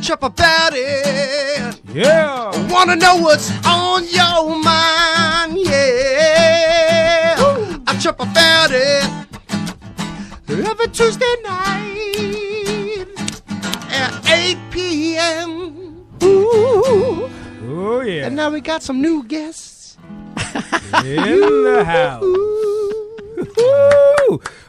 Chirp About It. Yeah. I wanna know what's on your mind. Yeah. I Chirp About It every Tuesday night at 8 p.m. Ooh. Oh, yeah. And now we got some new guests in the house.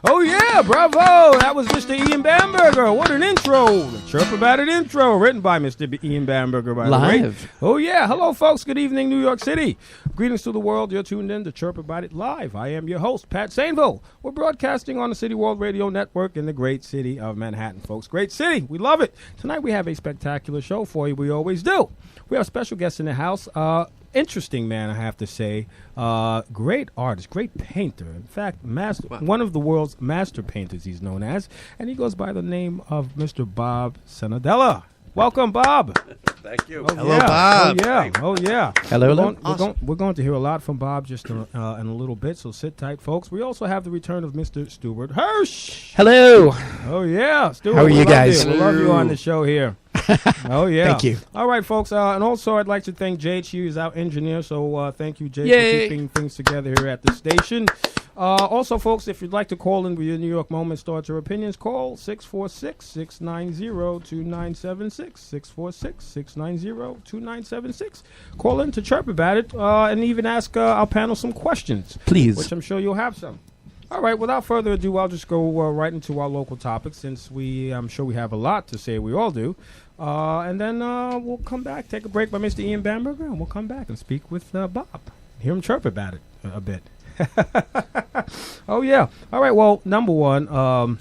Oh, yeah, bravo. That was Mr. Ian Bamberger. What an intro. The Chirp About It intro, written by Mr. Ian Bamberger, by the way. Live. Oh, yeah. Hello, folks. Good evening, New York City. Greetings to the world. You're tuned in to Chirp About It Live. I am your host, Pat Sainville. We're broadcasting on the City World Radio Network in the great city of Manhattan, folks. Great city. We love it. Tonight, we have a spectacular show for you. We always do. We have special guests in the house. Interesting man, I have to say. Great artist, great painter. In fact, one of the world's master painters, he's known as. And he goes by the name of Mr. Bob Senadella. Welcome, Bob. Thank you. Oh, hello, yeah. Bob. Oh, yeah. Oh, yeah. Hello. We're going to hear a lot from Bob just in a little bit, so sit tight, folks. We also have the return of Mr. Stuart Hirsch. Hello. Oh, yeah. Stuart, how are you guys? We love you on the show here. Oh, yeah. Thank you. All right, folks. And also, I'd like to thank Jade. She is our engineer, so thank you, Jade, Yay. for keeping things together here at the station. Also, folks, if you'd like to call in with your New York moments, thoughts, or opinions, call 646-690-2976, 646-690-2976. Call in to Chirp About It and even ask our panel some questions. Please. Which I'm sure you'll have some. All right, without further ado, I'll just go right into our local topics since I'm sure we have a lot to say. We all do. And then we'll come back, take a break by Mr. Ian Bamberger, and we'll come back and speak with Bob. Hear him chirp about it a bit. Oh, yeah. All right, well, number one, I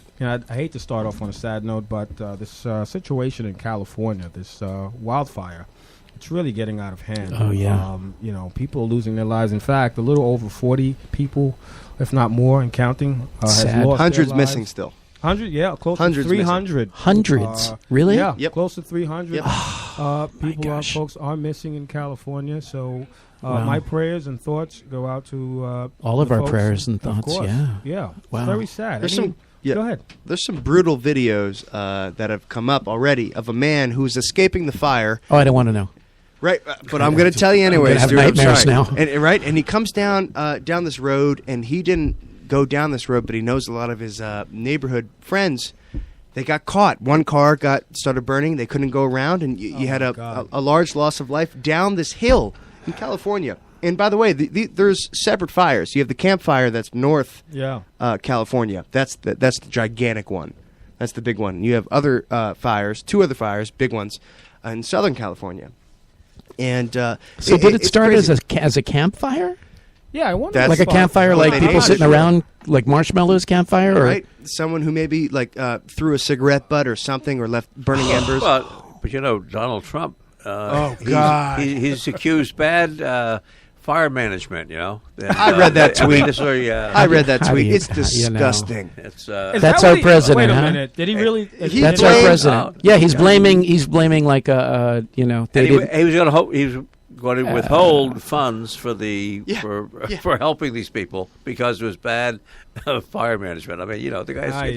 hate to start off on a sad note, but this situation in California, this wildfire, it's really getting out of hand. Oh, yeah. People are losing their lives. In fact, a little over 40 people, if not more, and counting, has lost hundreds their lives. missing still. 100, yeah, close Hundreds to 300. Hundreds? Really? Yeah, Yep. close to 300. Yep. Folks are missing in California, so Wow. my prayers and thoughts go out to all of the our folks, prayers and of thoughts, course. yeah. It's very sad. Go ahead. There's some brutal videos that have come up already of a man who's escaping the fire. Oh, I don't want to know. Right, but I'm going to tell you anyway. I'm gonna have nightmares now. And he comes down this road, and he didn't go down this road, but he knows a lot of his neighborhood friends. They got caught. One car started burning. They couldn't go around, and you had a large loss of life down this hill in California. And by the way, there's separate fires. You have the Camp Fire that's north California. That's the gigantic one. That's the big one. You have other fires, two other fires, big ones, in Southern California. And did it start as a campfire? Yeah, I wonder. Like a campfire, like people sitting around, like marshmallows campfire? Or? Right. Someone who maybe threw a cigarette butt or something or left burning embers. But Donald Trump, God. he's accused bad fire management, And, I read that tweet. I read that How do tweet. you- It's disgusting. It's That's our president, Wait a huh? minute. Did he really? That's our president. Yeah, he's blaming. He's blaming like he was going to withhold funds for for helping these people because it was bad fire management. I mean, the guys. It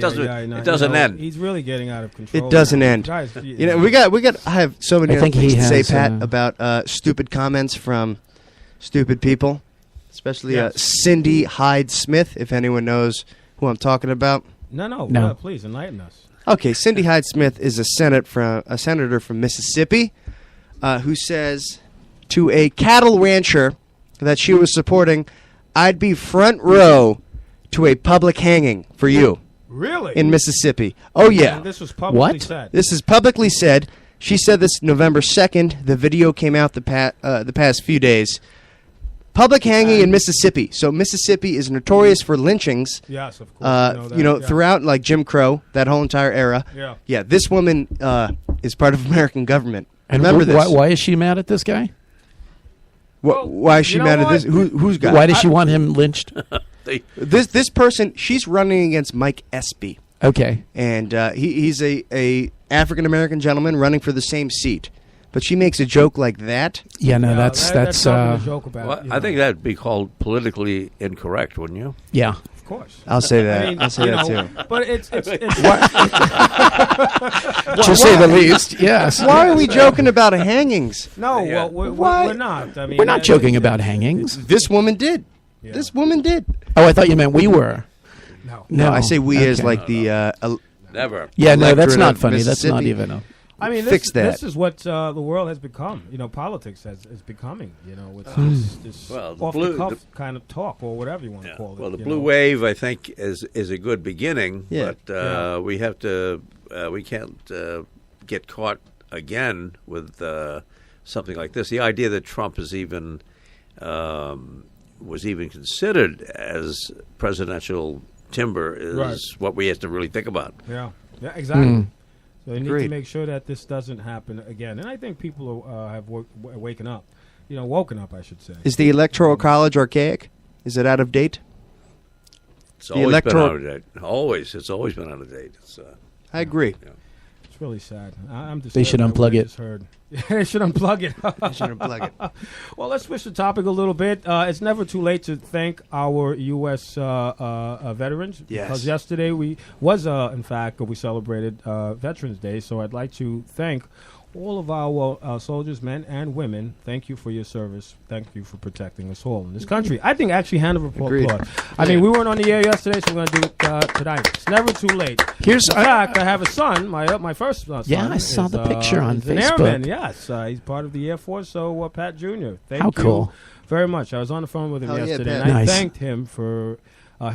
doesn't end. He's really getting out of control. It doesn't end. Guys, we got. I have so many I other think things he to say, has, Pat, about stupid comments from stupid people, especially Cindy Hyde-Smith. If anyone knows who I'm talking about. No. Please enlighten us. Okay, Cindy Hyde-Smith is a senator from Mississippi, who says to a cattle rancher that she was supporting, "I'd be front row to a public hanging for you." Really? In Mississippi. Oh, yeah. And this was publicly What? said. This is publicly said. She said this November 2nd. The video came out the past few days. Public hanging in Mississippi. So Mississippi is notorious for lynchings. Yes, of course. Throughout like Jim Crow, that whole entire era. Yeah. Yeah, this woman is part of American government. And Remember this. Why is she mad at this guy? Why is she mad at this? Who's got? Why does she want him lynched? This person, she's running against Mike Espy. Okay. And he's a African American gentleman running for the same seat. But she makes a joke like that. Yeah, no, that's something to joke about. I think that'd be called politically incorrect, wouldn't you? Yeah. Of course. I'll say that. I'll say that too. But it's to say the least. Yes. Why are we joking about hangings? No, Yeah. well, Why? we're not. I mean, We're not joking about hangings. This woman did. Yeah. This woman did. Oh, I thought you meant we were. No. No, I say we as Okay. like the Never. Yeah, no, that's electorate not of funny. That's not Mississippi. even a... I mean, Fix that. this is what the world has become. Politics is becoming. It's this Well, the off blue- the cuff kind of talk or whatever you want to call it. Well, the blue wave, I think, is a good beginning. Yeah. But we have to. We can't get caught again with something like this. The idea that Trump is even was even considered as presidential timber is Right. what we have to really think about. Yeah, exactly. So you need to Agreed. make sure that this doesn't happen again. And I think people have woken up. Woken up, I should say. Is the Electoral College archaic? Is it out of date? It's The always electoral- been out of date. Always, it's always been out of date. It's, I agree. It's really sad. I'm just. They should unplug it. Heard. They should unplug it. I should unplug it. Well, let's switch the topic a little bit. It's never too late to thank our U.S. Veterans. Yes. Because yesterday in fact, we celebrated Veterans Day. So I'd like to thank all of our soldiers, men and women. Thank you for your service. Thank you for protecting us all in this country. I think actually hand of Agreed. applause. I mean, we weren't on the air yesterday, so we're going to do it tonight. It's never too late. Here's... In fact, I have a son, my first son. Yeah, I saw is, the picture on he's an Facebook. airman, yes. He's part of the Air Force, so Pat Jr. Thank How you cool. very much. I was on the phone with him Hell yeah, yesterday, Pat. and I Nice. thanked him for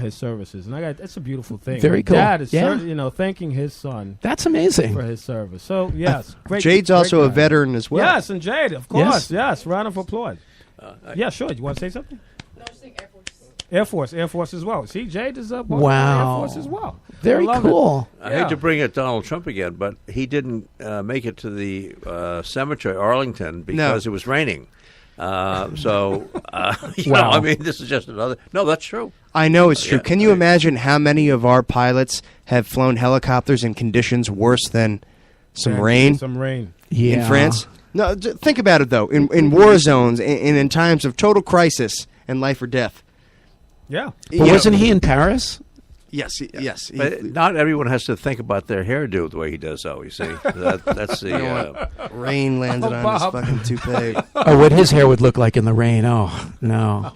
his services. And that's a beautiful thing. Very My cool. Dad is Yeah. thanking his son That's amazing. for his service. So, yes. Great, Jade's great also a guy. veteran as well. Yes, and Jade, of course. Yes, round of applause. Yeah, sure. You want to say something? No, just think Air Force. Air Force as well. See, Jade is up. Wow. Air Force as well. Very I love cool. I Yeah. hate to bring it Donald Trump again, but he didn't make it to the cemetery, Arlington, because it was raining. So, Wow. I mean, this is just another. No, that's true. I know it's true. Yeah. Can you imagine how many of our pilots have flown helicopters in conditions worse than some Yeah, rain Some rain. Yeah. in France? No, think about it though. In war zones, in times of total crisis and life or death. Yeah. You But know- wasn't he in Paris? Yes, yes. But not everyone has to think about their hairdo the way he does, though, you see. That's the. Rain landed on his Bob. fucking toupee. Oh, what his hair would look like in the rain. Oh, no.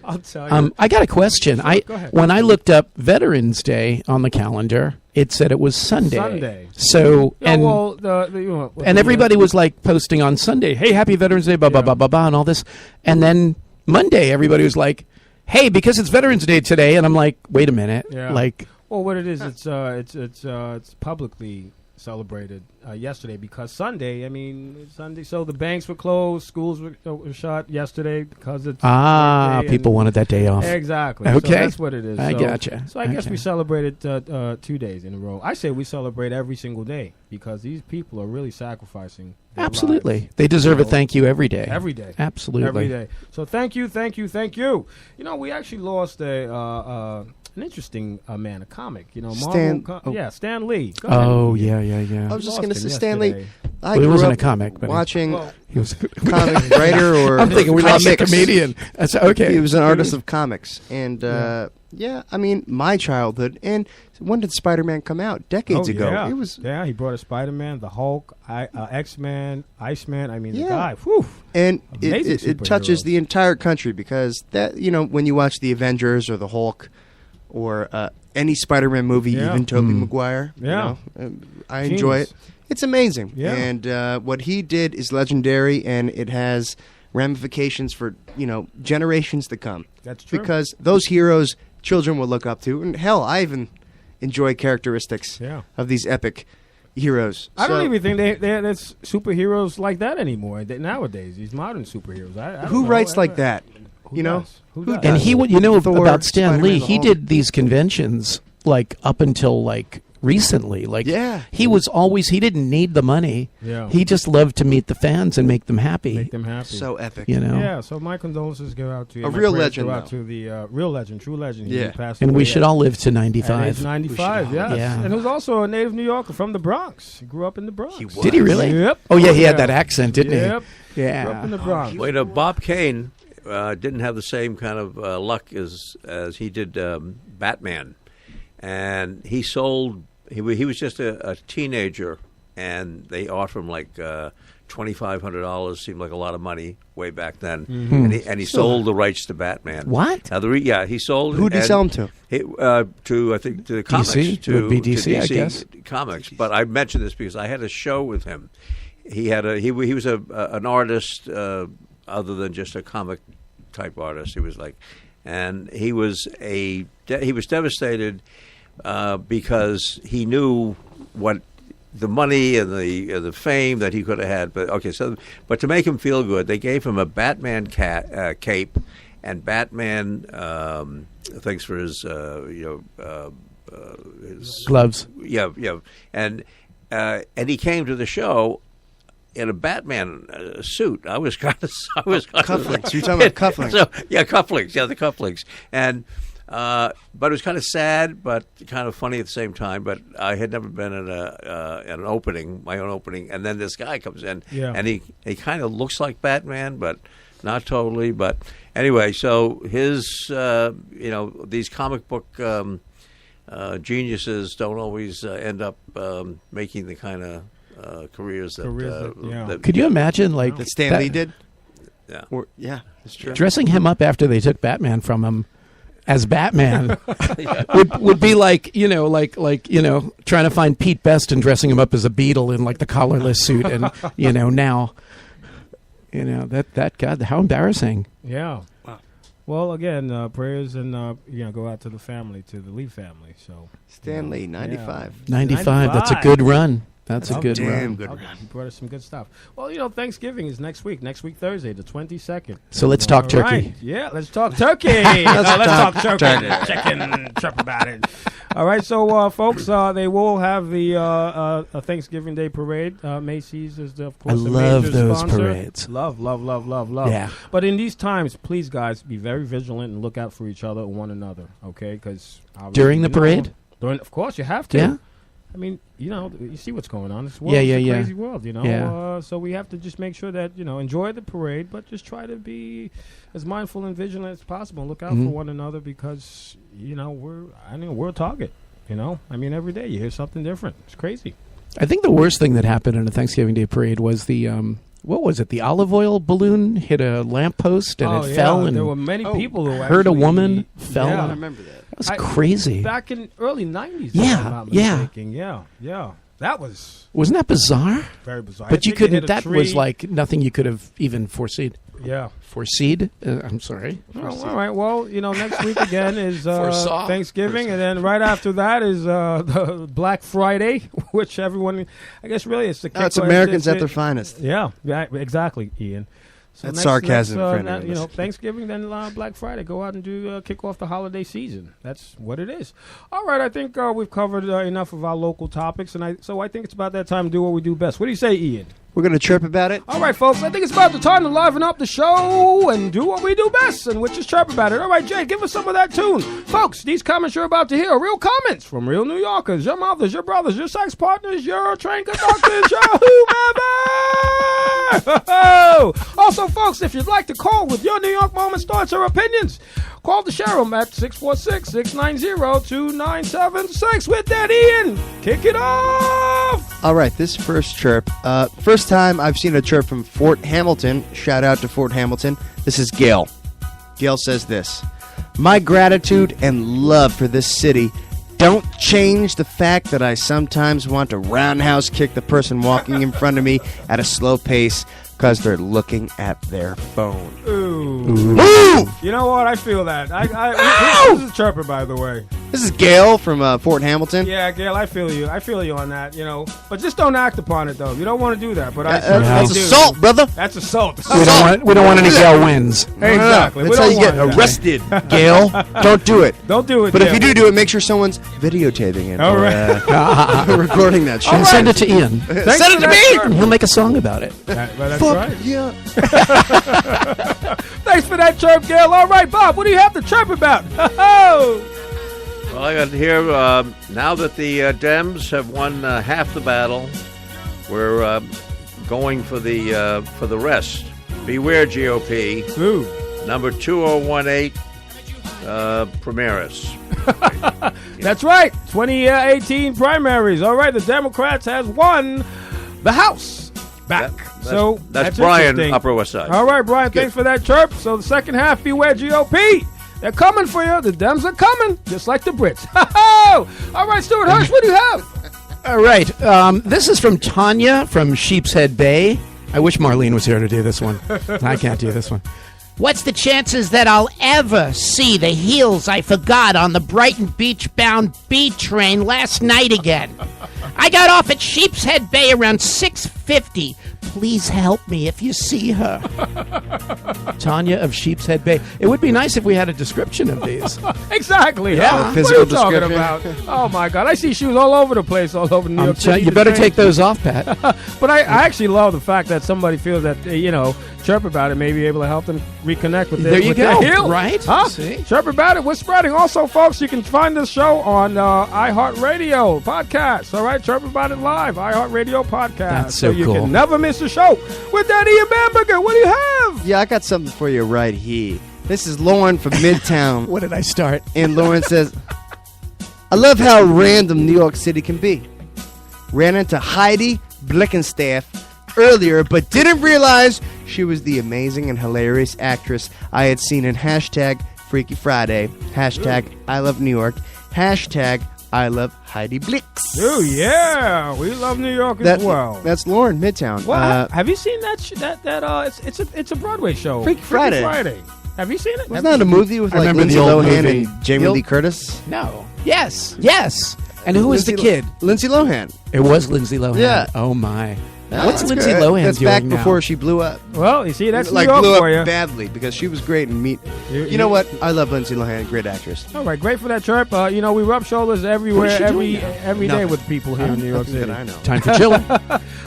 I'll tell you. I got a question. Go ahead. When I looked up Veterans Day on the calendar, it said it was Sunday. Sunday. So, Yeah, and well, and everybody was like posting on Sunday, "Hey, happy Veterans Day," blah blah Yeah. blah blah blah, and all this. And then Monday, everybody was like, "Hey, because it's Veterans Day today," and I'm like, "Wait a minute, Yeah. like." Well, what it is, it's publicly celebrated yesterday because Sunday. I mean, Sunday. So the banks were closed, schools were shut yesterday because it's birthday People and- wanted that day off. Exactly. Okay. So that's what it is. I So- gotcha. So I guess Okay. we celebrated 2 days in a row. I say we celebrate every single day because these people are really sacrificing their Absolutely, lives. they deserve a So- thank you every day. Every day. Absolutely. Every day. So thank you. You know, we actually lost an interesting man, a comic. You know, Stan- Stan Lee. Go ahead. Oh yeah, yeah, yeah. I was just Lost going to him say, Stanley. yesterday. I Well, he grew wasn't up a comic, but watching Well, he was. comic writer or I'm thinking we lost a comics. comedian. That's okay. He was an artist of comics, and Yeah. I mean, my childhood. And when did Spider-Man come out? Decades ago. Yeah. It was, Yeah, he brought a Spider-Man, the Hulk, X-Man, Iceman. I mean, the Yeah. guy. Whew. and Amazing it touches superheroes. the entire country because that when you watch the Avengers or the Hulk or any Spider-Man movie, Yeah. even Tobey Maguire. Yeah. I enjoy Genius. it. It's amazing. Yeah. And what he did is legendary, and it has ramifications for generations to come. That's true. Because those heroes children will look up to, and hell, I even enjoy characteristics Yeah. of these epic heroes. I don't So, even think there's superheroes like that anymore nowadays. These modern superheroes. I don't who know. writes like that. Who You know? does? Who Who does? And he would, Thor, about Stan Spider-Man, Lee, the he Hulk. did these conventions like up until like recently. Like Yeah. he was always, he didn't need the money. Yeah. He just loved to meet the fans and make them happy. make them happy. So epic. you know. Yeah, so my condolences go out to you. A My real prayers legend, Go out though. to the real legend, true legend. Yeah. He passed And we away should at- all live to at 95. age 95, We should all, yes. yeah. And who's also a native New Yorker from the Bronx. He grew up in the Bronx. He was. Did he really? Yep. Oh yeah, he had Yeah. that accent, didn't Yep. he? Grew up in Yeah. the Bronx. Wait, Bob Kane didn't have the same kind of luck as he did Batman, and he sold he was just a teenager, and they offered him like $2,500. Seemed like a lot of money way back then, and he sold the rights to Batman. What? Now he sold. Who did he sell them to? To I think to the comics. DC? Would be DC, I guess. Comics. But I mentioned this because I had a show with him. He was an artist other than just a comic type artist. He was like, and he was devastated because he knew what the money and the fame that he could have had. But to make him feel good, they gave him a Batman cape and Batman things for his his gloves. Yeah, and he came to the show in a Batman suit. I was kind of Cufflinks. You're talking about cufflinks. Cufflinks. Yeah, the cufflinks. And but it was kind of sad, but kind of funny at the same time. But I had never been in an opening, my own opening, and then this guy comes in, and he kind of looks like Batman, but not totally. But anyway, so his these comic book geniuses don't always end up making the kind of careers that Could you imagine that Stan Lee did? Yeah, that's true. Dressing him up after they took Batman from him as Batman would be like trying to find Pete Best and dressing him up as a Beatle in like the collarless suit, and now that God, how embarrassing. Yeah. Wow. Well, again, prayers and go out to the family, to the Lee family. So Stan Lee, 95. 95. That's a good run. That's a good run. Good run. You brought us some good stuff. Well, Thanksgiving is next week. Next week, Thursday, the 22nd. So let's talk turkey. Right. Yeah, let's talk turkey. Let's talk turkey. Chicken, Chirp About It. All right, so, folks, they will have the Thanksgiving Day parade. Macy's is, of course, a major those sponsor. parades. Love. Yeah. But in these times, please, guys, be very vigilant and look out for each other and one another, okay? Because during the parade? Of course, you have to. Yeah. I mean, you see what's going on. This Yeah. a crazy world, Yeah. So we have to just make sure that, enjoy the parade, but just try to be as mindful and vigilant as possible. Look out for one another because, we're a target, I mean, every day you hear something different. It's crazy. I think the worst thing that happened in a Thanksgiving Day parade was the, what was it? The olive oil balloon hit a lamppost and it fell. And there were many people who hurt a woman, fell. I remember that. That was crazy. Back in early 90s. Yeah, if I'm not yeah. mistaken. Yeah. That was Wasn't that bizarre? very bizarre. But I you think it hit couldn't. a That tree. was like nothing you could have even foreseen. Yeah. Foreseed? I'm sorry. Oh, all right. Well, next week again is Foresaw. Thanksgiving, and then right after that is the Black Friday, which everyone, I guess, really it's the. It's Americans at their finest. Yeah, exactly, Ian. So That's sarcasm, friend. Thanksgiving, then Black Friday. Go out and do kick off the holiday season. That's what it is. All right, I think we've covered enough of our local topics, and I think it's about that time to do what we do best. What do you say, Ian? We're going to chirp about it. All right, folks, I think it's about the time to liven up the show and do what we do best, and which is chirp about it. All right, Jay, give us some of that tune. Folks, these comments you're about to hear are real comments from real New Yorkers, your mothers, your brothers, your sex partners, your train conductors, your whomever. Also, folks, if you'd like to call with your New York moments, thoughts, or opinions, call the sheriff at 646-690-2976. With that, Ian, kick it off. All right, this first chirp. First time I've seen a chirp from Fort Hamilton. Shout out to Fort Hamilton. This is Gail. Gail says this. My gratitude and love for this city don't change the fact that I sometimes want to roundhouse kick the person walking in front of me at a slow pace because they're looking at their phone. Ooh. You know what? I feel that. This is a chirper, by the way. This is Gail from Fort Hamilton. Yeah, Gail, I feel you. I feel you on that, But just don't act upon it, though. You don't want to do that. But that's do. assault, brother. That's assault. We don't want any Gail wins. Exactly. That's how you get arrested, Gail. Don't do it. Don't do it. But Gail. if you do it, make sure someone's videotaping it. All or, recording that shit. And send it to Ian. Send it to me. And he'll make a song about it. That's right. Yeah. Thanks for that chirp, Gail. All right, Bob, what do you have to chirp about? Well, I got to hear now that the Dems have won half the battle, we're going for the rest. Beware, GOP. Ooh. Number 2018, Primaris. That's right. 2018 primaries. All right, the Democrats has won the House back. That's Brian, interesting. Upper West Side. All right, Brian, thanks for that chirp. So the second half, beware GOP. They're coming for you. The Dems are coming, just like the Brits. All right, Stuart Hirsch, what do you have? All right. This is from Tanya from Sheepshead Bay. I wish Marlene was here to do this one. I can't do this one. What's the chances that I'll ever see the heels I forgot on the Brighton Beach-bound B train last night again? I got off at Sheepshead Bay around 6:50. Please help me if you see her. Tanya of Sheepshead Bay. It would be nice if we had a description of these. Exactly. Yeah. What are Physical you talking description. about? Oh, my God. I see shoes all over the place, all over New York City. You better take those off, Pat. But I actually love the fact that somebody feels that, Chirp About It may be able to help them reconnect with There you with go. their heel. Right? Huh? See? Chirp About It. We're spreading. Also, folks, you can find this show on iHeartRadio podcast. All right? Chirp About It Live, iHeartRadio podcast. That's so you cool. can never miss a show with Daddy and Bamberger. What do you have? Yeah, I got something for you right here. This is Lauren from Midtown. What did I start? And Lauren says, I love how random New York City can be. Ran into Heidi Blickenstaff earlier, but didn't realize she was the amazing and hilarious actress I had seen in hashtag Freaky Friday, hashtag I love New York, hashtag I love Heidi Blix. Oh, yeah. We love New York as well. That's Lauren, Midtown. Well, have you seen that? It's a Broadway show. Freaky Friday. Have you seen it? Wasn't that a movie with I like remember Lindsay the old Lohan movie. and Jamie Lee Curtis? No. Yes. And who was the kid? Lindsay Lohan. It was Lindsay Lohan. Yeah. Oh, my. Yeah, What's that's Lindsay good. Lohan That's doing back now? before she blew up. Well, you see, that's Like New York blew up for you. badly because she was great and meet. You- You know what? I love Lindsay Lohan, great actress. All right, great for that chirp. We rub shoulders everywhere, What is she doing every day Nothing. with people here in New York Nothing City. that I know. Time for chilling.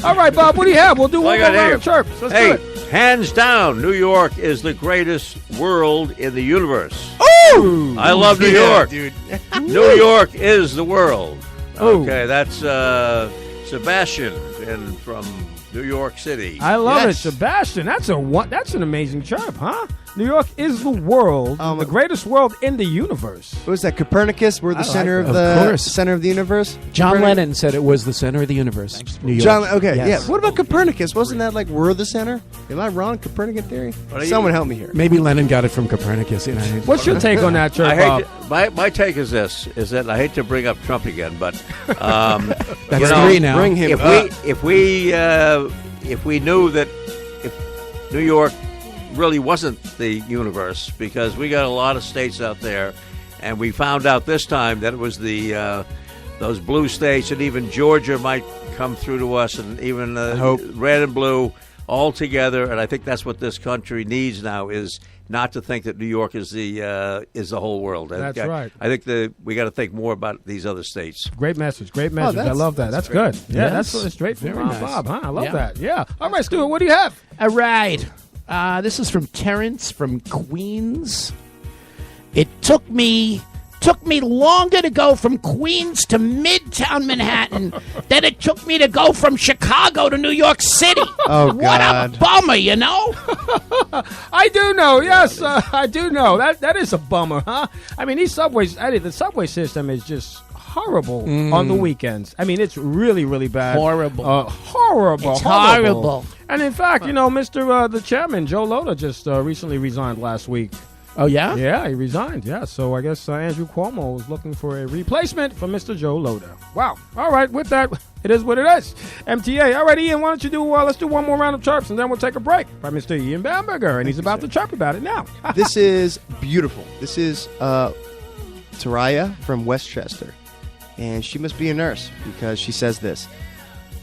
All right, Bob, what do you have? We'll do Well, one I more got round here. of chirps. Let's do Hey, it. hands down, New York is the greatest world in the universe. Ooh. I love New Yeah, York. dude. New York is the world. Ooh. Okay, that's Sebastian from New York City. I love Yes. it, Sebastian. That's an amazing chirp, huh? New York is the world, the greatest world in the universe. What was that? Copernicus? We're the I like center that. of Of the course. center of the universe. John Copernicus? Lennon said it was the center of the universe. New York. John. Okay. Yes. Yeah. What about Copernicus? Wasn't that like we're the center? Am I wrong? Copernican theory? What are you- Someone help me here. Maybe Lennon got it from Copernicus. What's your take on that, chirp, I Bob? hate my take is this: is that I hate to bring up Trump again, but That's you know, three now. Bring him if up. if we knew that if New York really wasn't the universe, because we got a lot of states out there, and we found out this time that it was the those blue states, and even Georgia might come through to us, and even hope. red and blue all together. And I think that's what this country needs now, is not to think that New York is the whole world. That's right. I think we got to think more about these other states. Great message. Great message. I that's- love that. That's good. Yeah, Yes. that's straight from Very nice. Bob, huh? I love Yeah. that. Yeah. All right, Stuart, what do you have? All right. This is from Terrence from Queens. It took me longer to go from Queens to Midtown Manhattan than it took me to go from Chicago to New York City. Oh, What a God. bummer, you know? I do know. Yes, I do know. That is a bummer, huh? I mean, these subways. The subway system is just horrible on the weekends. I mean, it's really, really bad. Horrible. Horrible. It's horrible. horrible. And in fact, Mr. The chairman, Joe Lota, just recently resigned last week. Oh, yeah? Yeah, he resigned. Yeah, so I guess Andrew Cuomo is looking for a replacement for Mr. Joe Lota. Wow. All right, with that, it is what it is. MTA. All right, Ian, why don't you do, let's do one more round of chirps, and then we'll take a break by Mr. Ian Bamberger, and he's about to chirp about it now. This is beautiful. This is Taraya from Westchester, and she must be a nurse because she says this.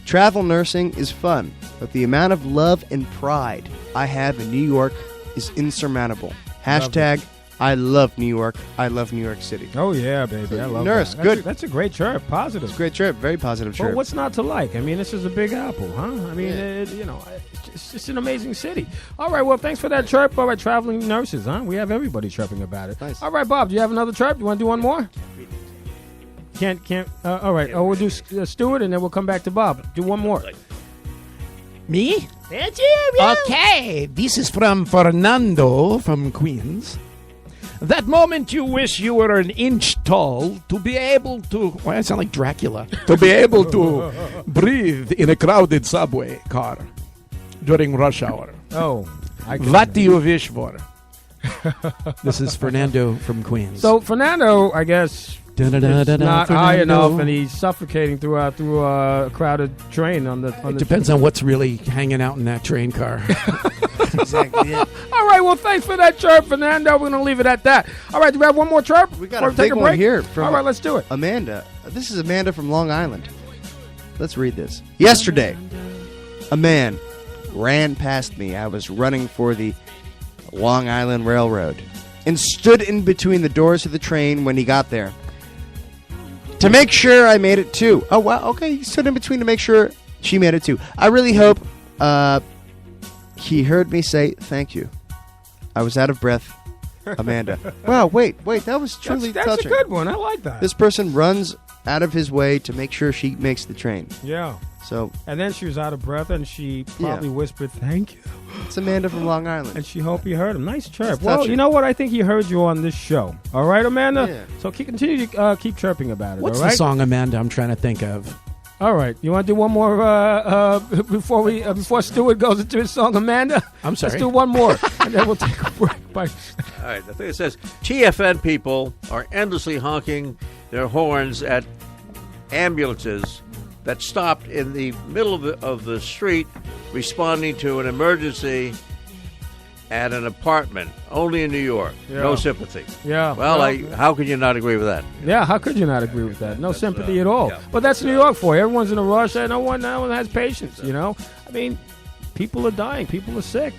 Travel nursing is fun, but the amount of love and pride I have in New York is insurmountable. Hashtag I love New York. I love New York City. Oh, yeah, baby. I love Nurse, that. good. That's a great chirp. Positive. Great trip. Very positive Well, trip. what's not to like? I mean, this is a big apple, huh? I mean, it's just an amazing city. All right, well, thanks for that chirp. All right, traveling nurses, huh? We have everybody chirping about it. Nice. All right, Bob, do you have another chirp? You want to do one more? Can't. All right. Oh, we'll do Stuart, and then we'll come back to Bob. Do one more. Me? That's it, yeah. Okay, this is from Fernando from Queens. That moment you wish you were an inch tall to be able to... Why I sound like Dracula? To be able to breathe in a crowded subway car during rush hour. Oh. What do you wish for? This is Fernando from Queens. So Fernando, I guess, is not high enough, and he's suffocating through a crowded train on the. It depends on what's really hanging out in that train car. That's exactly it. All right, well, thanks for that chirp, Fernando. We're gonna leave it at that. All right, do we have one more chirp? We got Or a take big one break? here from All right, let's do it. Amanda. This is Amanda from Long Island. Let's read this. Yesterday, a man ran past me. I was running for the Long Island Railroad and stood in between the doors of the train when he got there to make sure I made it too. Oh, wow. Okay, he stood in between to make sure she made it too. I really hope he heard me say thank you. I was out of breath. Amanda. Wow, wait. That was truly That's touching. a good one. I like that. This person runs out of his way to make sure she makes the train. Yeah. So And then she was out of breath, and she probably whispered, "Thank you." it's Amanda from Long Island. And she hoped you heard him. Nice chirp. That's Well, touching. you know what? I think he heard you on this show. All right, Amanda? Yeah. So continue to keep chirping about it, What's all right? the song, Amanda, I'm trying to think of? All right. You want to do one more before Stuart goes into his song, Amanda? I'm sorry. Let's do one more, and then we'll take a break. Bye. All right, the thing it says, TFN people are endlessly honking their horns at ambulances that stopped in the middle of the street responding to an emergency at an apartment, only in New York. Yeah. No sympathy. Yeah. Well, how can you not agree with that? Yeah, how could you not agree with that? No sympathy at all. But that's New York for you. Everyone's in a rush, and no one has patience, you know? I mean, people are dying. People are sick.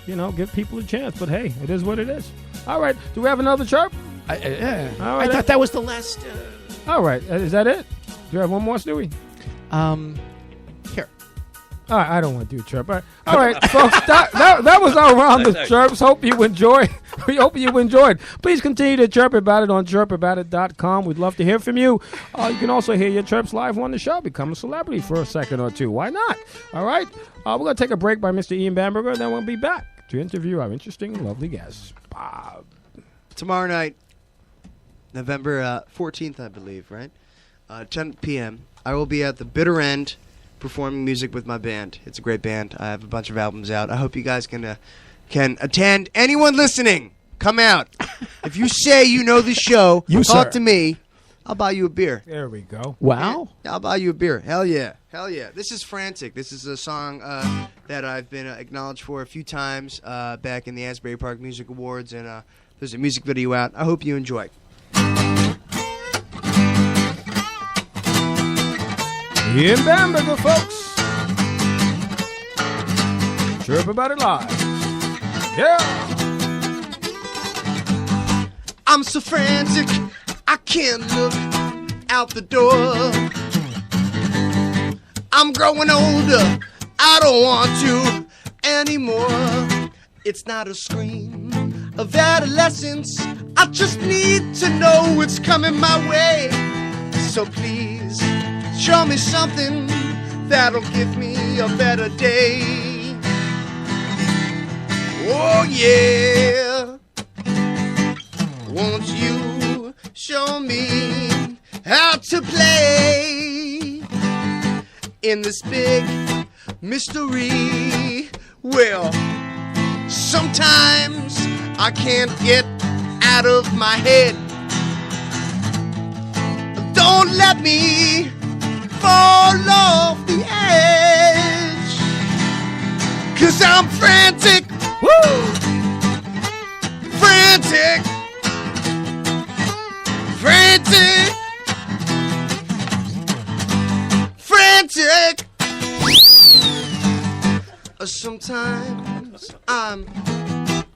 You know, give people a chance. But, hey, it is what it is. All right. Do we have another chirp? All I right. thought that was the last... All right. Is that it? Do you have one more, Stewie? Here. All right, I don't want to do a chirp. All right, folks, that was our round of chirps. Hope you enjoyed. We hope you enjoyed. Please continue to chirp about it on chirpaboutit.com. We'd love to hear from you. You can also hear your chirps live on the show. Become a celebrity for a second or two. Why not? All right. We're going to take a break by Mr. Ian Bamberger, and then we'll be back to interview our interesting and lovely guests. Bob. Tomorrow night, November 14th, I believe, right? 10 p.m., I will be at the Bitter End performing music with my band. It's a great band. I have a bunch of albums out. I hope you guys can attend. Anyone listening, come out. If you say you know the show, talk to me. I'll buy you a beer. There we go. Wow. Yeah, I'll buy you a beer. Hell yeah. This is Frantic. This is a song that I've been acknowledged for a few times back in the Asbury Park Music Awards, and there's a music video out. I hope you enjoy. Ian Bamberger, folks. Chirp About It Live. Yeah. I'm so frantic, I can't look out the door. I'm growing older, I don't want to anymore. It's not a scream of adolescence, I just need to know it's coming my way. So please, show me something that'll give me a better day. Oh yeah. Won't you show me how to play in this big mystery? Well, sometimes I can't get out of my head. Don't let me fall off the edge, 'cause I'm frantic. Woo! Frantic. Frantic. Frantic. Sometimes I'm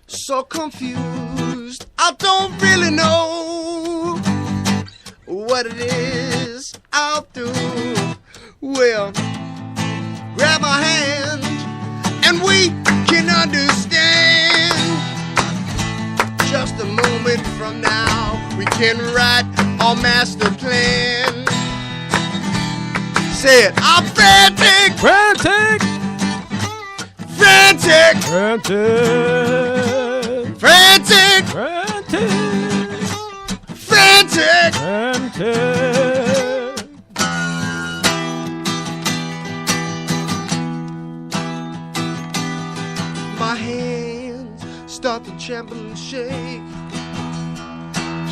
so confused, I don't really know what it is I'll do. Well, grab my hand and we can understand. Just a moment from now, we can write our master plan. Say it, I'm frantic, Frantic. frantic, Frantic. frantic, Frantic. frantic. My hands start to tremble and shake.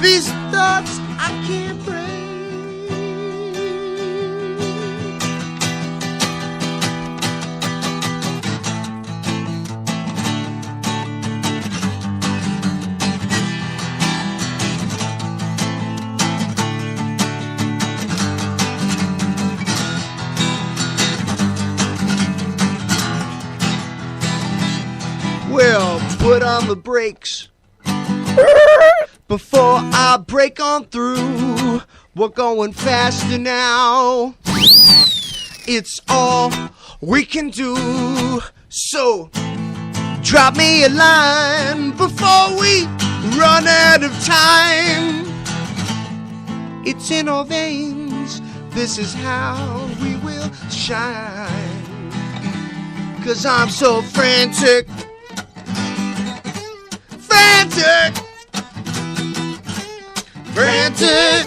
These thoughts I can't break. Well, put on the brakes before I break on through. We're going faster now. It's all we can do. So drop me a line before we run out of time. It's in our veins. This is how we will shine. 'Cause I'm so frantic. Frantic, frantic,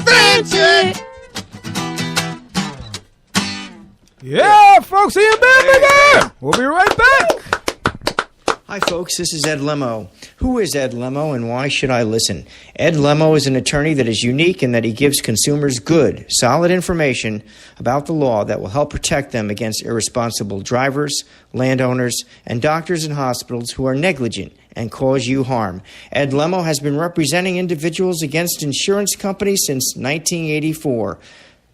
frantic. Yeah, folks, Ian Bamberger. We'll be right back. Hi, folks. This is Ed Lemo. Who is Ed Lemo and why should I listen? Ed Lemo is an attorney that is unique in that he gives consumers good, solid information about the law that will help protect them against irresponsible drivers, landowners, and doctors and hospitals who are negligent and cause you harm. Ed Lemo has been representing individuals against insurance companies since 1984.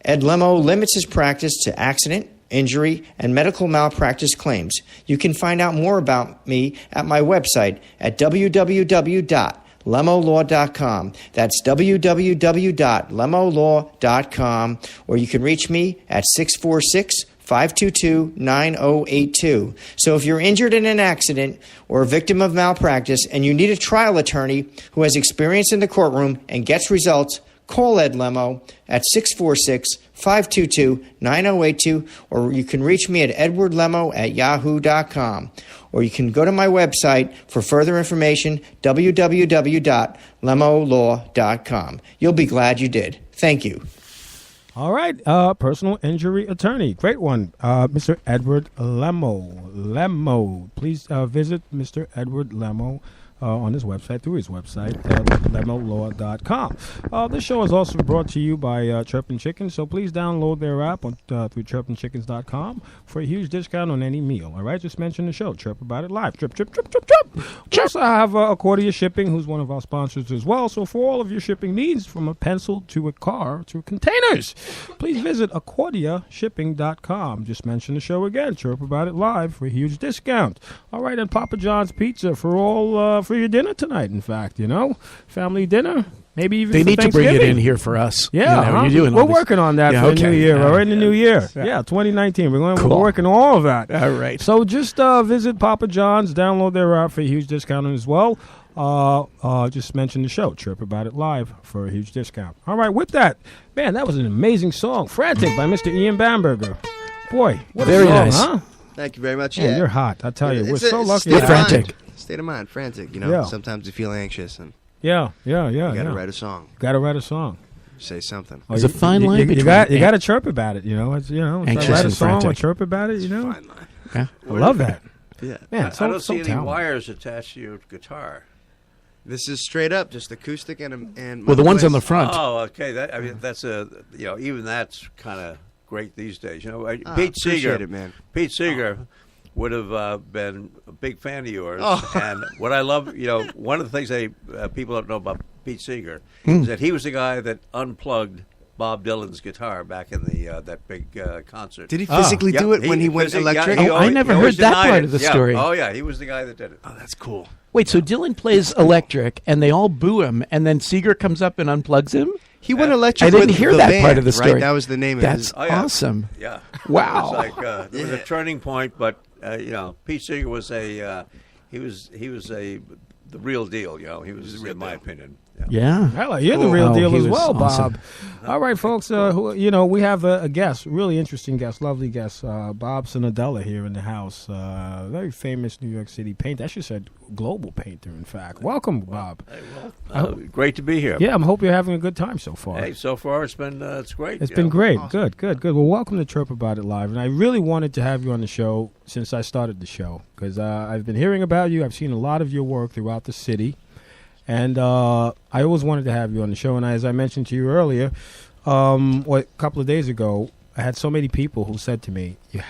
Ed Lemo limits his practice to accident, injury, and medical malpractice claims. You can find out more about me at my website at www.lemolaw.com. That's www.lemolaw.com, or you can reach me at 646-522-9082. So if you're injured in an accident or a victim of malpractice and you need a trial attorney who has experience in the courtroom and gets results, call Ed Lemo at 646-522-9082, or you can reach me at edwardlemo@yahoo.com. Or you can go to my website for further information, www.lemolaw.com. You'll be glad you did. Thank you. All right, personal injury attorney. Great one, Mr. Edward Lemo. Please visit Mr. Edward Lemo on his website, through his website, lemolaw.com. This show is also brought to you by Chirp and Chicken, so please download their app on, through chirpandchickens.com for a huge discount on any meal. All right, just mention the show, Chirp About It Live. Chirp, chirp, chirp, chirp, chirp. We also have Accordia Shipping, who's one of our sponsors as well. So for all of your shipping needs, from a pencil to a car to containers, please visit accordiashipping.com. Just mention the show again, Chirp About It Live, for a huge discount. All right, and Papa John's Pizza for all for your dinner tonight, in fact, family dinner. Maybe even they for need to bring it Thanksgiving. in here for us. Yeah, you're doing we're all this. working on that for the new year. We're in the new year. Yeah, 2019. We're working on all of that. All right. So just visit Papa John's, download their app for a huge discount as well. Just mention the show, Chirp About It Live, for a huge discount. All right, with that, man, that was an amazing song, "Frantic" by Mr. Ian Bamberger. Boy, what Very a song, nice. huh? Thank you very much. Man, Yeah, you're hot. I tell you, we're so lucky. Stay to have you. frantic. State of mind, frantic. Yeah. Sometimes you feel anxious and Yeah. you gotta write a song, Gotta write a song. say something. There's a fine line between you got to chirp about it. It's Anxious write a and song or frantic. chirp about it. Fine line. Yeah. I love that. Yeah. Man, I so, don't so see any talented. wires attached to your guitar. This is straight up, just acoustic and Well, the ones on the voice. front. Oh, okay. That's even that's kind of great these days. Pete appreciate Seeger, it, man. Pete Seeger would have been a big fan of yours. Oh. And what I love, one of the things people don't know about Pete Seeger is that he was the guy that unplugged Bob Dylan's guitar back in the that big concert. Did he physically do it when he went electric? Oh, I never heard that part of the story. Oh, yeah, he was the guy that did it. Oh, that's cool. Wait, so Dylan plays electric, and they all boo him, and then Seeger comes up and unplugs him? He went electric. I didn't with hear the that band, part of the story. Right? That was the name of That's his. Oh, yeah. awesome. Yeah. Wow. It was like it was a turning point, but Pete Seeger was the real deal. He was, in my opinion. Yeah. Hell, you're the real Oh, deal he as was well, awesome. Bob. All right, folks. We have a guest, really interesting guest, lovely guest, Bob Sinadella here in the house. Very famous New York City painter. I should have said global painter, in fact. Welcome, Bob. Hey, great to be here. Yeah, I hope you're having a good time so far. Hey, so far it's been it's great. It's been great. Awesome. Good. Well, welcome to Chirp About It Live. And I really wanted to have you on the show since I started the show because I've been hearing about you. I've seen a lot of your work throughout the city. And I always wanted to have you on the show. And as I mentioned to you earlier, a couple of days ago, I had so many people who said to me, you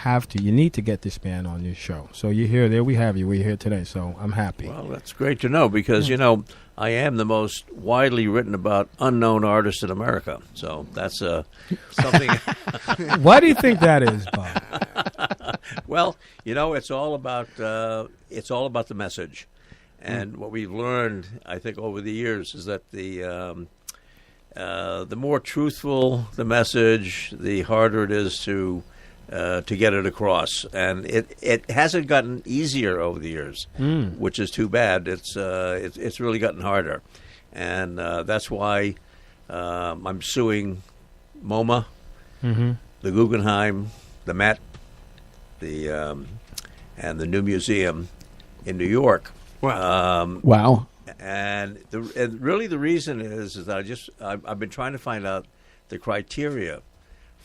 need to get this man on your show. So you're here. There we have you. We're here today. So I'm happy. Well, that's great to know because, I am the most widely written about unknown artist in America. So that's something. Why do you think that is, Bob? Well, it's all about the message. And what we've learned, I think, over the years is that the more truthful the message, the harder it is to get it across. And it hasn't gotten easier over the years, which is too bad. It's really gotten harder, and that's why I'm suing MoMA, the Guggenheim, the Met, and the new museum in New York. Wow. Wow. And really the reason is that I've been trying to find out the criteria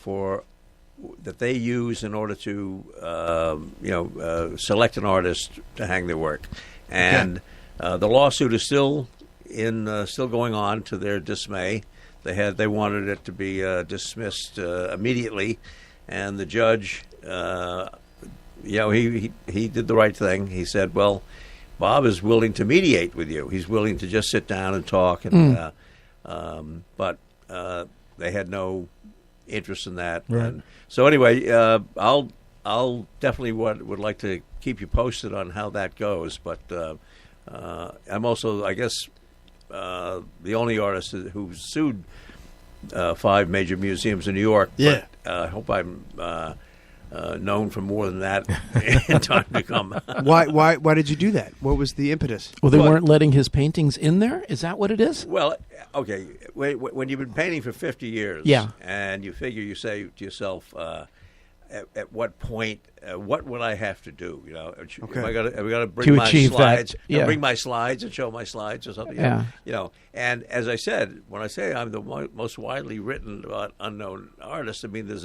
that they use in order to select an artist to hang their work, and the lawsuit is still going on to their dismay. They wanted it to be dismissed immediately, and the judge, he did the right thing. He said, well, Bob is willing to mediate with you. He's willing to just sit down and talk, and but they had no interest in that. Right. And so anyway, I'll definitely would like to keep you posted on how that goes. But I'm also, I guess, the only artist who's sued 5 major museums in New York. Yeah. But I hope I'm known for more than that in time to come. Why did you do that? What was the impetus? Well, they weren't letting his paintings in there? Is that what it is? Well, okay. When you've been painting for 50 years, yeah, and you say to yourself, at what point, what would I have to do? Okay. Am I gonna bring my slides? That, yeah. Bring my slides and show my slides or something? Yeah. And as I said, when I say I'm the most widely written about unknown artists, I mean there's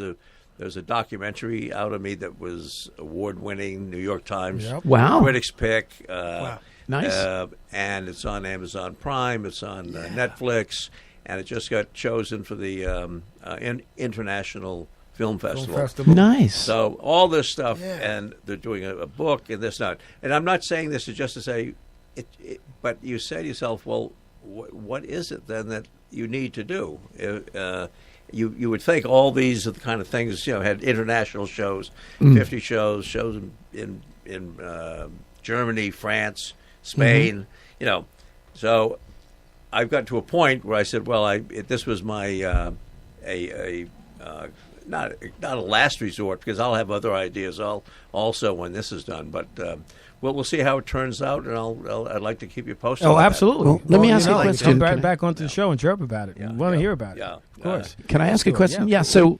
a documentary out of me that was award-winning, New York Times Wow. Critics Pick. Wow. Nice. And it's on Amazon Prime. It's on Netflix, and it just got chosen for the International Film Festival. Nice. So all this stuff, and they're doing a book and this not. And I'm not saying this is just to say it, but you say to yourself, well, what is it then that you need to do? You would think all these are the kind of things, had international shows, 50 shows in Germany, France, Spain, So I've got to a point where I said, well, this was my not a last resort, because I'll have other ideas also when this is done, but we'll see how it turns out, and I'd like to keep you posted. Oh, on absolutely. Well, let me ask you a question. Come back onto the show and chirp about it. We want to hear about it. Of course. Can I ask a question? Yeah. So,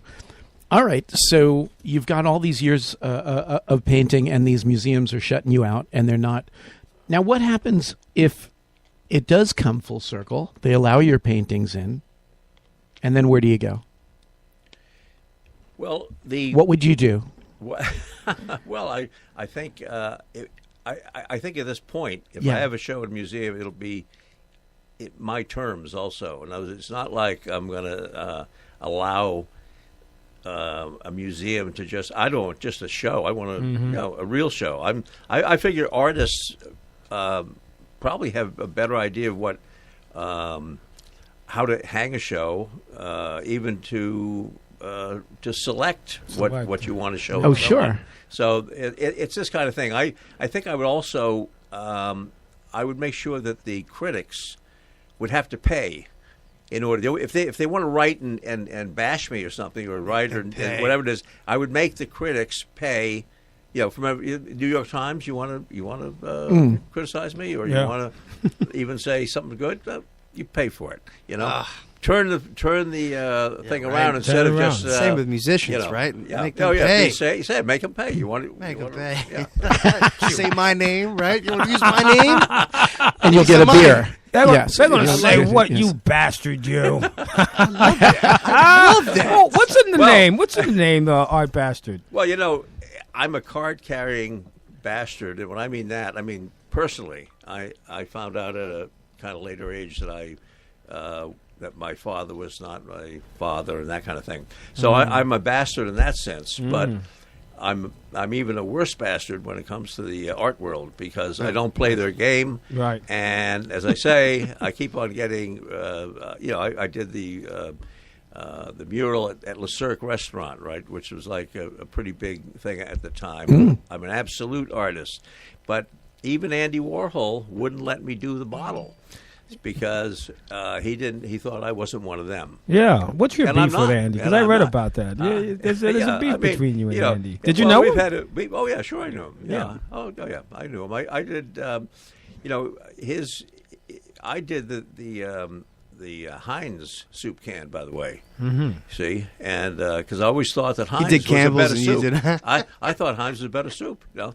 all right. So you've got all these years of painting, and these museums are shutting you out, and they're not. Now, what happens if it does come full circle? They allow your paintings in, and then where do you go? Well, what would you do? Well, I think I think at this point, if I have a show at a museum, it'll be my terms also. In other words, it's not like I'm going to allow a museum to I don't want just a show. I want a real show. I figure artists probably have a better idea of what how to hang a show, even to select what you want to show. Oh, sure. So it's this kind of thing. I think I would also I would make sure that the critics would have to pay in order to, if they want to write and bash me or something, or write or whatever it is, I would make the critics pay. From New York Times, you want to criticize me, or you want to even say something good. you pay for it. You know, turn the thing around right. instead Turn of it just Same with musicians, you know, right? Yeah. Make them yeah. pay. You say make them pay. You want to Make them pay. Yeah. Say my name, right? You want to use my name? And you'll get a Mine. beer. They're Yes. going to Yes. say, Yes. "What Yes. you bastard, you." I love that. Oh, what's in the Well- name? What's in the name, Art Bastard? Well, you know, I'm a card-carrying bastard, and when I mean that, I mean personally. I found out at a kind of later age that that my father was not my father and that kind of thing. So I'm a bastard in that sense, but I'm even a worse bastard when it comes to the art world because I don't play their game. Right. And as I say, I keep on getting. I did the mural at Le Cirque restaurant, right, which was like a pretty big thing at the time. I'm an absolute artist, but even Andy Warhol wouldn't let me do the model because he thought I wasn't one of them. Yeah. What's your And I'm beef with not. Andy? Because And I I'm read not. about that. There's a Yeah, beef I mean, between you and know, Andy. Did you know we've him? had oh yeah, sure I knew him. Yeah. Oh yeah, I knew him. I did. I did the Heinz soup can, by the way. Mm-hmm. See, and because I always thought that Heinz did was Campbell's a better and you soup. did- I thought Heinz was a better soup. No,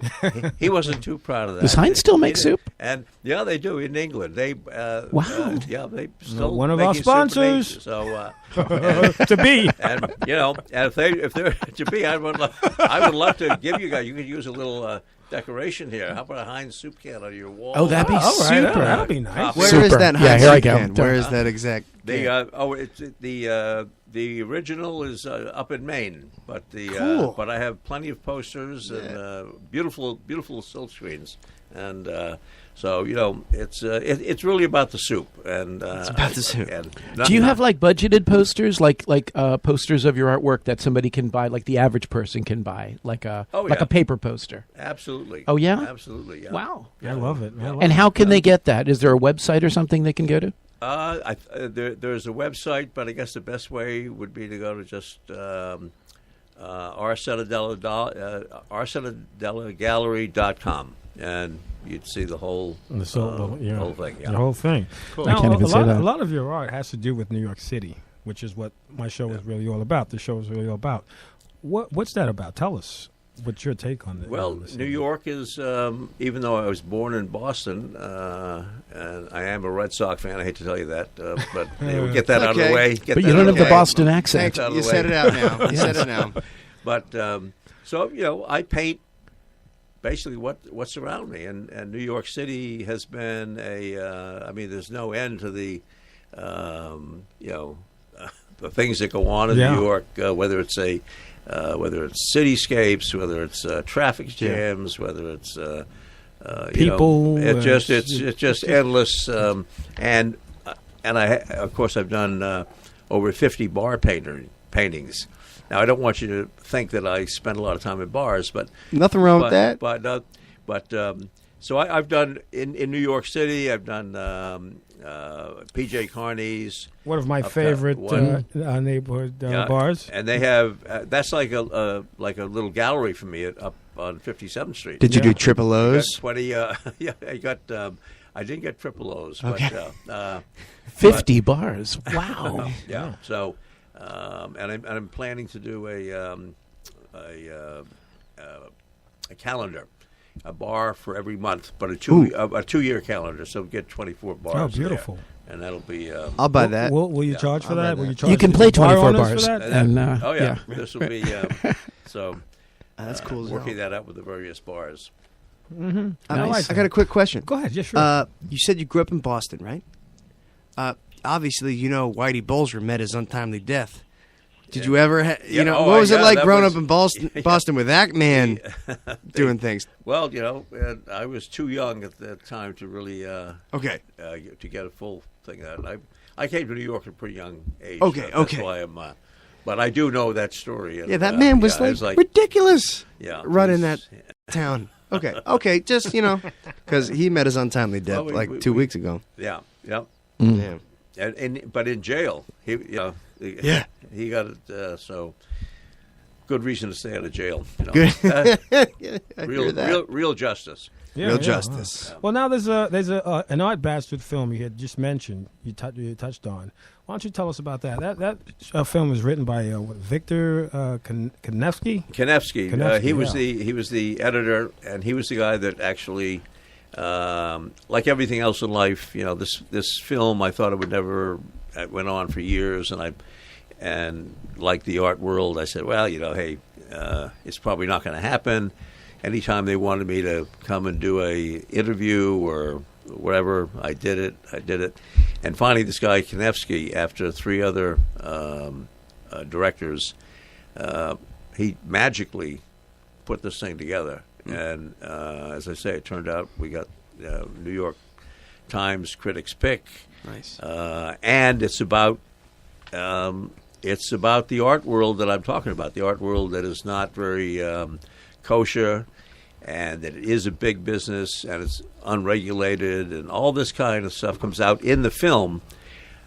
he wasn't too proud of that. Does Heinz still make soup? And yeah, they do in England. They Wow. yeah, they still one of our making soup in sponsors. England. So. To be. And and if they're to be, I would love to give you guys. You could use a little decoration here. How about a Heinz soup can on your wall? Oh, that'd be All right, super. that'll be nice. Where is Super. that? Yeah, Heinz here I soup go. can? Where is that exact? It's the original is up in Maine, but Cool. but I have plenty of posters and beautiful silk screens, and so it's really about the soup and it's about the soup. Do you have like budgeted posters, like posters of your artwork that somebody can buy, like the average person can buy, like a paper poster? Absolutely. Oh, yeah? Absolutely. Yeah. Wow. I love it. And how can they get that? Is there a website or something they can go to? There's a website, but I guess the best way would be to go to just arsenadelagallery.com, and you'd see the whole The whole thing. Yeah. The whole thing. I Now, can't even say that. A lot of your art has to do with New York City, which is what my show is really all about. The show is really all about. What's that about? Tell us. What's your take on it? Well, New York is, even though I was born in Boston, and I am a Red Sox fan, I hate to tell you that, but we'll get that out of the Okay. way. Get But that you don't out have of the way. Boston accent. Thanks. out of You the said way. it out now. You said it now. But so I paint basically what's around me, and New York City has been there's no end to the the things that go on in New York, whether it's cityscapes, whether it's traffic jams, whether it's People, it's just endless, and of course I've done over 50 bar paintings. Now I don't want you to think that I spend a lot of time in bars, but Nothing wrong with that. So I've done in New York City. I've done PJ Carney's. one of my I've got favorite one. neighborhood Yeah, bars. and they have that's like a little gallery for me up on 57th Street. Did you do triple I got O's? 20. Yeah, I got. I didn't get triple O's, Okay. but 50 bars. Wow. yeah. So, and I'm planning to do a calendar, a bar for every month, but a 2-year calendar. So get 24 bars. Oh, beautiful. there. And that'll be. I'll buy that. Will you charge for I'll buy that? Will that. you charge You can the play bar 24 owners bars. for that? And, Oh yeah, yeah. this will be so. That's cool as Working hell. that out with the various bars. Nice. I got a quick question. Go ahead. Yeah, sure. You said you grew up in Boston, right? Obviously, you know Whitey Bulger met his untimely death. Did you ever, what was it like growing up in Boston with that man doing things? Well, I was too young at that time to really Okay. to get a full thing out. I came to New York at a pretty young age. Okay, so okay. That's why I'm. But I do know that story. And, Yeah, that man was, it like ridiculous. Yeah, running he's- that town. Okay, just because he met his untimely death Well, we- 2 we- weeks ago. Yeah, yeah. Yeah. But in jail, he got it. So good reason to stay out of jail. Good. Real justice. Yeah, Real yeah, justice. Well, now there's an Art Bastard film you had just mentioned. You touched on. Why don't you tell us about that? That film was written by Victor Konevsky. Konevsky. He was yeah. he was the editor, and he was the guy that actually, like everything else in life, this film, I thought it went on for years, and like the art world, I said, well, hey, it's probably not going to happen. Anytime they wanted me to come and do a interview or whatever, I did it. And finally, this guy Konevsky, after 3 other directors, he magically put this thing together. And as I say, it turned out we got New York Times Critics' Pick. Nice. And it's about the art world that I'm talking about, the art world that is not very kosher, and that it is a big business, and it's unregulated, and all this kind of stuff comes out in the film,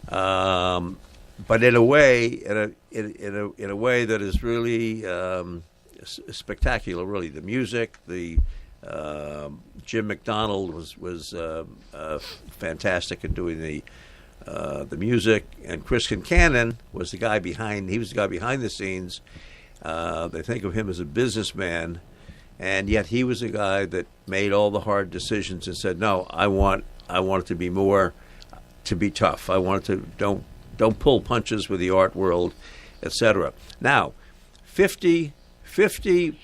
but in a way, in a way that is really spectacular. Really, the music, the Jim McDonald was fantastic in doing the music, and Chris Kincannon was the guy behind. He was the guy behind the scenes. They think of him as a businessman. And yet he was a guy that made all the hard decisions and said, "No, I want it to be more, to be tough. I want it to don't pull punches with the art world, etc." Now, 50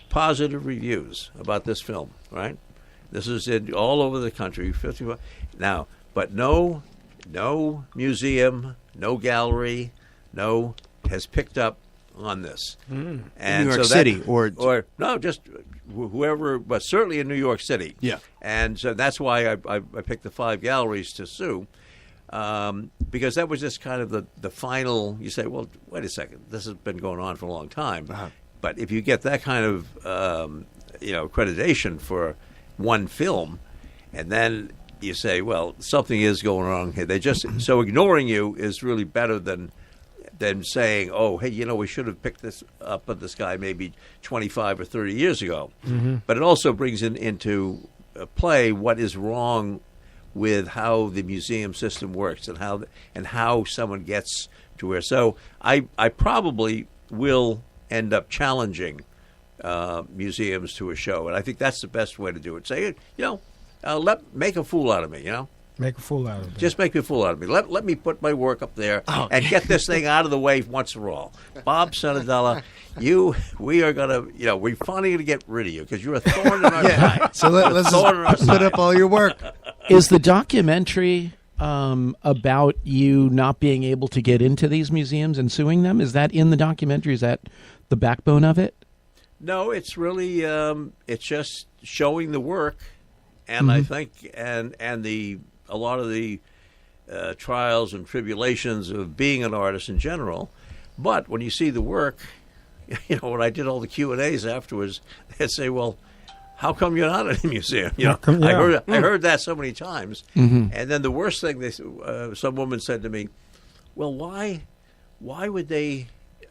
positive reviews about this film. Right, this is in all over the country. 50 now, but no museum, no gallery, has picked up on this. And New York City or no, just whoever, but certainly in New York City. Yeah. And so that's why I picked the 5 galleries to sue, because that was just kind of the final. You say, well, wait a second, this has been going on for a long time. Uh-huh. But if you get that kind of accreditation for one film, and then you say, well, something is going wrong here. So ignoring you is really better than saying, oh, hey, we should have picked this up with this guy maybe 25 or 30 years ago. Mm-hmm. But it also brings into play what is wrong with how the museum system works and how someone gets to where. So I probably will end up challenging museums to a show, and I think that's the best way to do it. Say, make a fool out of me, Make a fool out of me. Just make a fool out of me. Let me put my work up there and get this thing out of the way once for all. Bob Sonadella, we are going to, we're finally going to get rid of you because you're a thorn in our side. So let's just put up all your work. Is the documentary about you not being able to get into these museums and suing them, is that in the documentary? Is that the backbone of it? No, it's really, it's just showing the work. And I think, and a lot of the trials and tribulations of being an artist in general. But when you see the work, when I did all the Q&As afterwards, they'd say, well, how come you're not in a museum? I heard that so many times. Mm-hmm. And then the worst thing, some woman said to me, well, why would they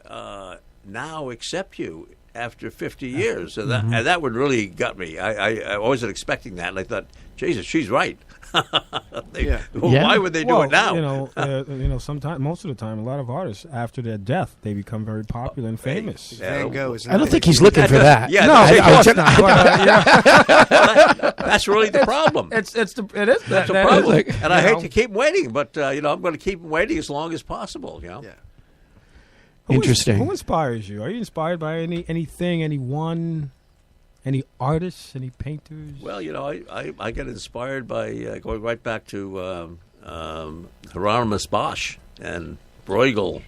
now accept you after 50 years? And that would really gut me. I wasn't expecting that, and I thought, Jesus, she's right. Why would they do it now? Sometimes, most of the time, a lot of artists, after their death, they become very popular and famous. Van Gogh is I don't think he's looking for that. Yeah, that's really the problem. It is That's the problem. And I hate to keep waiting, but I'm going to keep waiting as long as possible. Yeah. Interesting. Who inspires you? Are you inspired by anything, anyone, any artists, any painters? Well, I get inspired by going right back to Hieronymus Bosch and Bruegel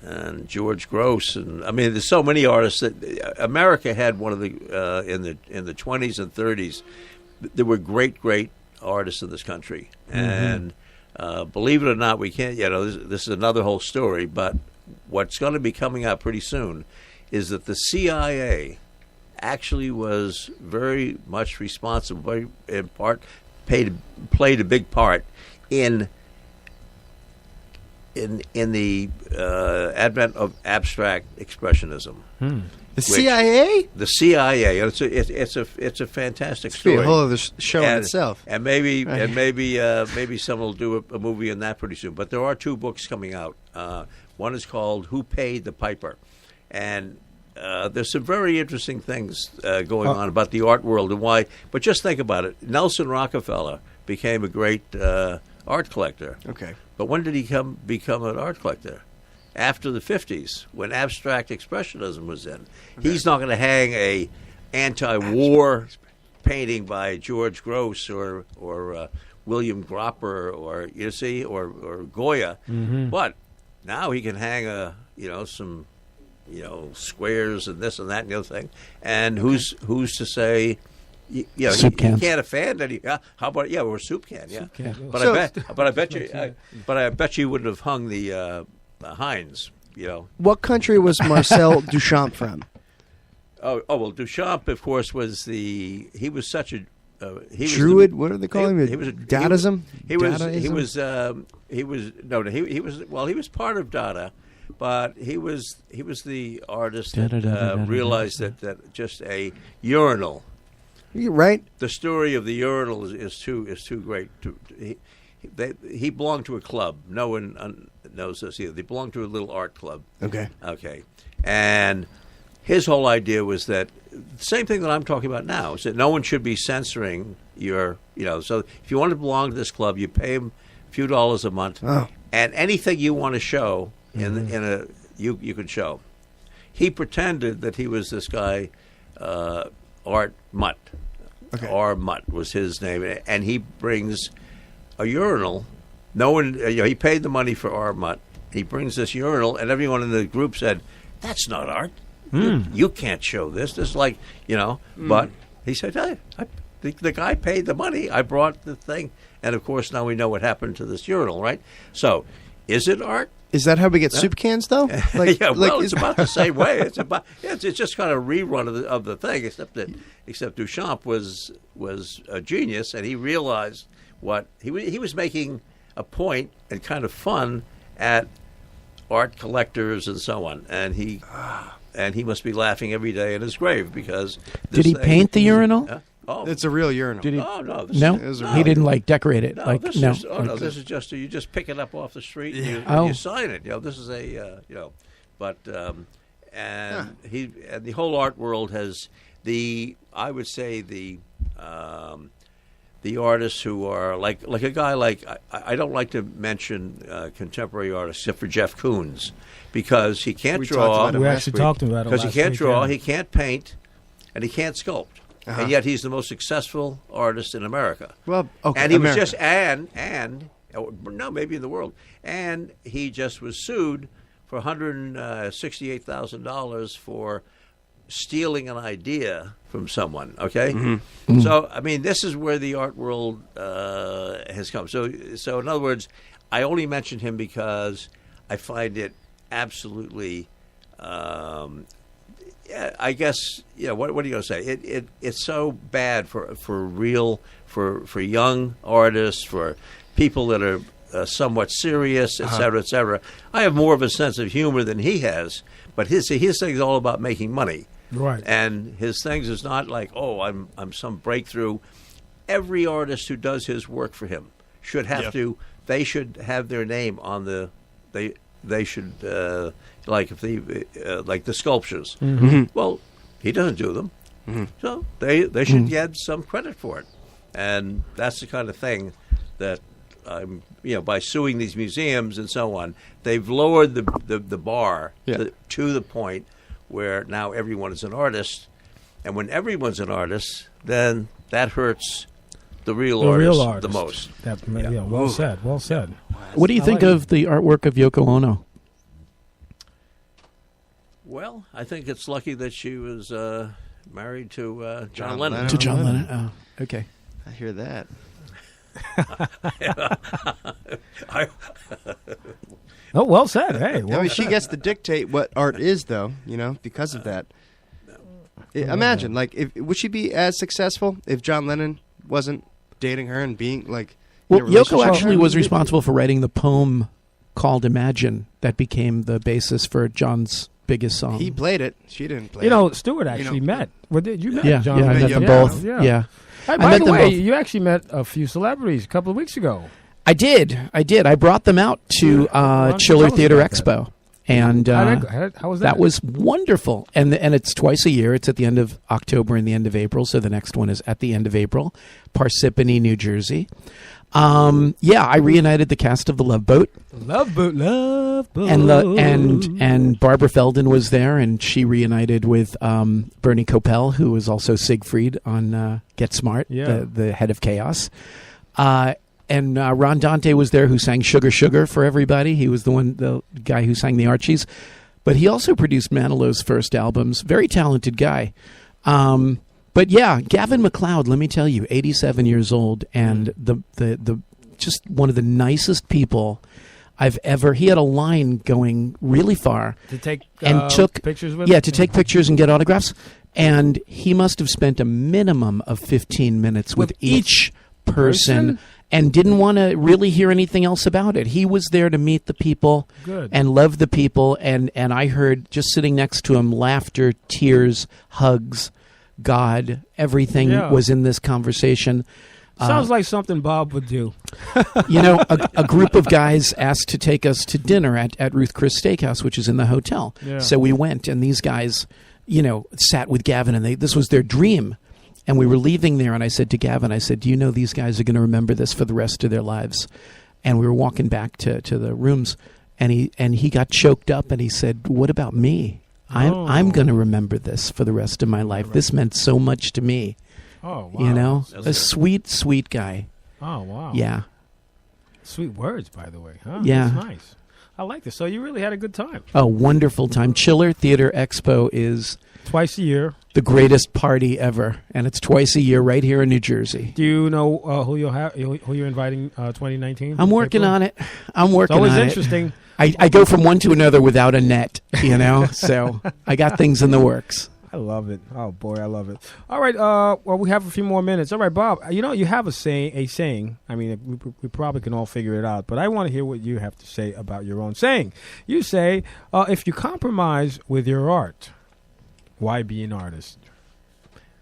and George Gross, and I mean, there's so many artists that America had one of the in the 20s and 30s. There were great artists in this country, and believe it or not, we can't. This is another whole story, but what's going to be coming out pretty soon is that the CIA actually was very much responsible, in part, played a big part in in the advent of abstract expressionism. The CIA? The CIA. It's a fantastic story. Be a whole other show in itself. And maybe someone will do a movie on that pretty soon. But there are 2 books coming out. One is called "Who Paid the Piper," and there's some very interesting things going on about the art world and why. But just think about it. Nelson Rockefeller became a great art collector. Okay. But when did he become an art collector? After the 50s, when abstract expressionism was in. Okay. He's not going to hang a anti-war painting by George Grosz or William Gropper or Goya, but now he can hang some squares and this and that and the other thing. And who's to say? He can't offend any. How about or soup can? Yeah, soup can. But I bet you wouldn't have hung the Heinz. What country was Marcel Duchamp from? Well, Duchamp, of course, he was such a Druid. What do they call him? He was a Dadaism. He was part of Dada, but he was the artist that realized that just a urinal. You're right. The story of the urinal is too great. He belonged to a club. No one knows this either. They belonged to a little art club. Okay. And his whole idea was that the same thing that I'm talking about now is that no one should be censoring your, So if you want to belong to this club, you pay him a few dollars a month, and anything you want to show you could show. He pretended that he was this guy, Art Mutt. Okay. R. Mutt was his name, and he brings a urinal. No one, he paid the money for R. Mutt. He brings this urinal, and everyone in the group said, "That's not art. You can't show this." This is like, But he said, "Hey, the guy paid the money. I brought the thing, and of course now we know what happened to this urinal, right? So, is it art? Is that how we get soup cans, though? It's about the same way. It's just kind of a rerun of the thing, except Duchamp was a genius, and he realized what he was making a point and kind of fun at art collectors and so on, and he must be laughing every day in his grave because did he paint the urinal? It's a real urinal. Did he? No, he didn't decorate it. This is just you just pick it up off the street and you sign it. This is a but and the whole art world has I would say the artists who are like a guy like I don't like to mention contemporary artists except for Jeff Koons because he can't draw. We actually talked about it because he can't draw, he can't paint, and he can't sculpt. And yet he's the most successful artist in America. Well, okay, and he was just maybe in the world. And he just was sued for $168,000 for stealing an idea from someone. Okay, so I mean, this is where the art world has come. So in other words, I only mentioned him because I find it absolutely. I guess what are you going to say? It's so bad for young artists, for people that are somewhat serious, et cetera, et cetera. I have more of a sense of humor than he has, but his thing is all about making money, right? And his things is not like I'm some breakthrough. Every artist who does his work for him should have to. They should have their name on the. They should. Like the sculptures. Well, he doesn't do them, so they should get some credit for it, and that's the kind of thing that by suing these museums and so on, they've lowered the bar to the point where now everyone is an artist, and when everyone's an artist, then that hurts the real artist the most. Well said. Well said. What do you think of the artwork of Yoko Ono? Well, I think it's lucky that she was married to John Lennon. To John Lennon. Oh, okay. I hear that. Well said. Hey, she gets to dictate what art is, though. Because of that. Imagine, would she be as successful if John Lennon wasn't dating her and being like? Well, Yoko actually was responsible for writing the poem called Imagine that became the basis for John's biggest song. He played it. She didn't play it. Stuart actually met. Well, did you met Yeah, John? yeah, I met them both. Yeah. Hey, I by met the them way, both. you actually met a few celebrities a couple of weeks ago. I did. I brought them out to don't you Chiller tell us Theater about that? Expo. And How was that? that was wonderful. And it's twice a year. It's at the end of October and the end of April. So the next one is at the end of April, Parsippany, New Jersey. I reunited the cast of The Love Boat. Love Boat. And Barbara Feldon was there, and she reunited with Bernie Kopel, who was also Siegfried on Get Smart, the head of Chaos. And Ron Dante was there, who sang Sugar Sugar for everybody. He was the guy who sang the Archies. But he also produced Manilow's first albums. Very talented guy. But yeah, Gavin MacLeod, let me tell you, 87 years old, and the just one of the nicest people I've ever. He had a line going really far to take took pictures with. Yeah, to take pictures and get autographs. And he must have spent a minimum of 15 minutes with each person and didn't want to really hear anything else about it. He was there to meet the people and love the people. And I heard, just sitting next to him, laughter, tears, hugs, God, everything was in this conversation. Sounds like something Bob would do. A group of guys asked to take us to dinner at Ruth Chris Steakhouse, which is in the hotel. Yeah. So we went, and these guys, sat with Gavin, and this was their dream. And we were leaving there, and I said to Gavin, do you know these guys are going to remember this for the rest of their lives? And we were walking back to the rooms, and he got choked up, and he said, what about me? I'm going to remember this for the rest of my life. Right. This meant so much to me. Oh, wow. A sweet, sweet guy. Oh, wow. Yeah. Sweet words, by the way. Huh? Yeah. That's nice. I like this. So you really had a good time. A wonderful time. Chiller Theater Expo is twice a year. The greatest party ever, and it's twice a year right here in New Jersey. Do you know who you're inviting 2019? I'm working on it. It's always interesting. I go from one to another without a net, so I got things in the works. I love it. Oh, boy, I love it. All right, well, we have a few more minutes. All right, Bob, you have a saying. I mean, we probably can all figure it out, but I want to hear what you have to say about your own saying. You say, if you compromise with your art, why be an artist?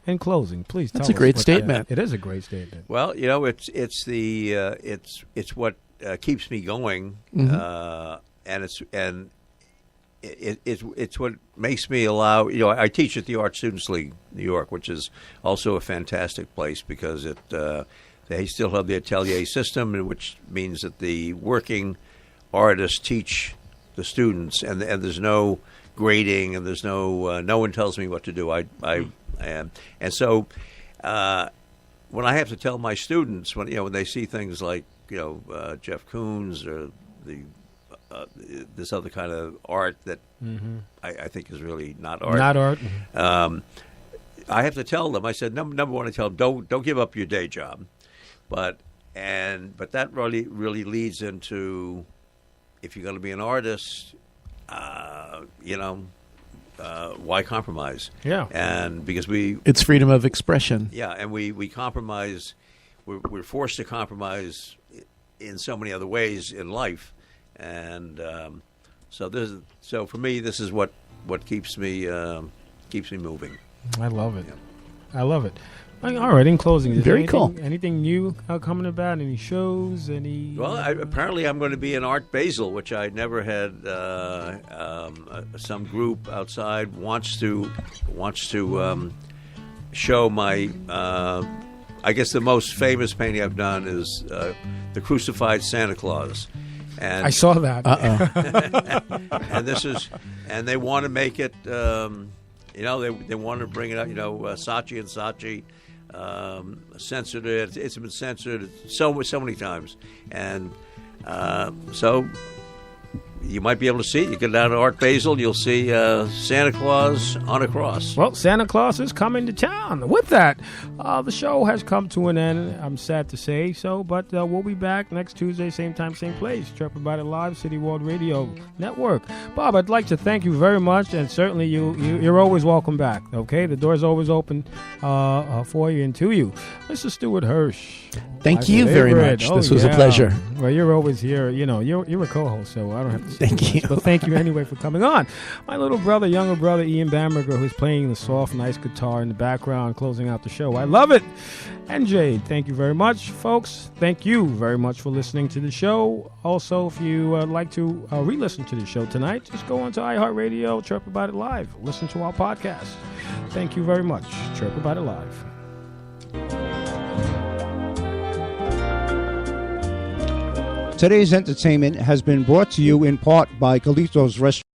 In closing, please tell us. That's a great statement. It is a great statement. Well, it's what keeps me going, and it's what makes me allow. I teach at the Art Students League, New York, which is also a fantastic place because they still have the atelier system, which means that the working artists teach the students, and there's no grading, and there's no one tells me what to do. I am, and so when I have to tell my students when they see things like Jeff Koons or this other kind of art that I think is really not art. Not art. I have to tell them. I said number one, I tell them don't give up your day job, but that really leads into if you're going to be an artist. Why compromise? Yeah, and because it's freedom of expression. Yeah, and we compromise. We're forced to compromise in so many other ways in life, and so for me, this is what keeps me moving. I love it. Yeah. I love it. All right. In closing, is very cool. Anything new coming about? Any shows? Well, apparently I'm going to be in Art Basel, which I never had. Some group outside wants to show my. I guess the most famous painting I've done is the Crucified Santa Claus. And I saw that. and they want to make it. They want to bring it up. Saatchi and Saatchi. Censored it. It's been censored so many times, and so you might be able to see it. You get down to Art Basel, you'll see Santa Claus on a cross. Well, Santa Claus is coming to town. With that, the show has come to an end. I'm sad to say so, but we'll be back next Tuesday, same time, same place. Chirp About It Live, City World Radio Network. Bob, I'd like to thank you very much, and certainly you're always welcome back, okay? The door's always open for you and to you. Mr. Stuart Hirsch. Thank My you very favorite. much. Oh, This was a yeah. pleasure. Well, you're always here. You know, you're a co-host, so I don't have to say Thank much, you. But thank you anyway for coming on. My little brother, younger brother, Ian Bamberger, who's playing the soft, nice guitar in the background, closing out the show. I love it. And Jade, thank you very much, folks. Thank you very much for listening to the show. Also, if you like to re-listen to the show tonight, just go onto iHeartRadio, Chirp About It Live. Listen to our podcast. Thank you very much. Chirp About It Live. Today's entertainment has been brought to you in part by Galito's Restaurant.